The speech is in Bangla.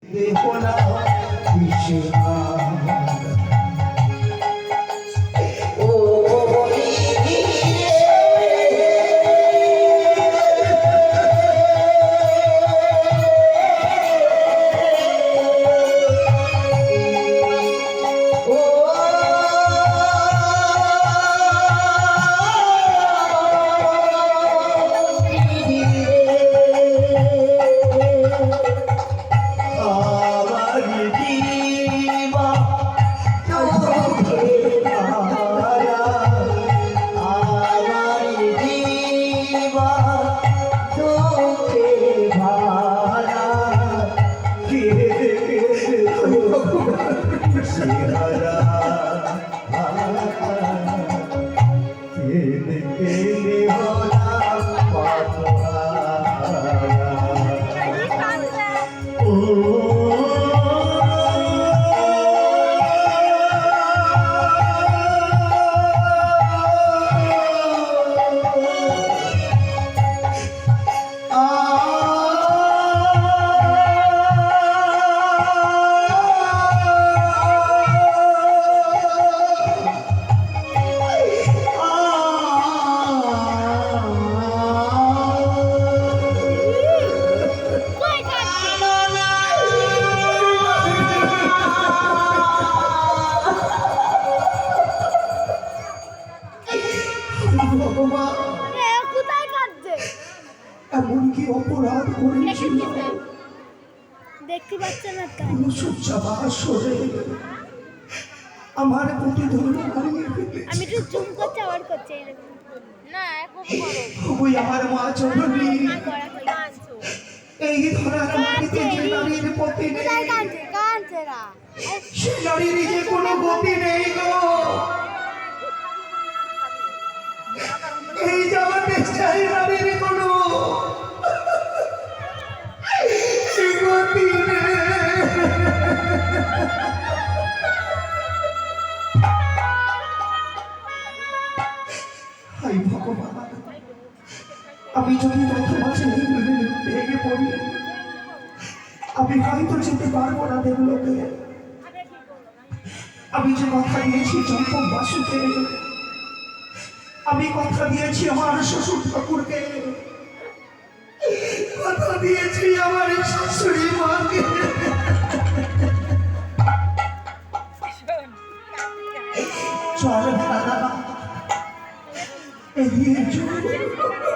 দেখো না ও এমনকি অপরাধ করেছিল দেখতে পাচ্ছেন না আমার প্রতি আমি একটু জুম করছি আবার করছি না খুবই আমার মা চরণী এই ধরার মাটিতে যে নারীর পতি নেই সে নারীর যে কোনো গতি নেই গো এই জগতে চাই নারীর কোনো গতি নেই হাই ভগবান আমি যদি পথ মাঝে ভেঙে পড়ি আমি হয়তো যেতে পারবো না দেবলোকে আমি যে কথা দিয়েছি চম্পক বাসুকে আমি কথা দিয়েছি আমার শ্বশুর ঠাকুরকে কথা দিয়েছি আমার শাশুড়ি মাকে চল দাদা এগিয়ে চল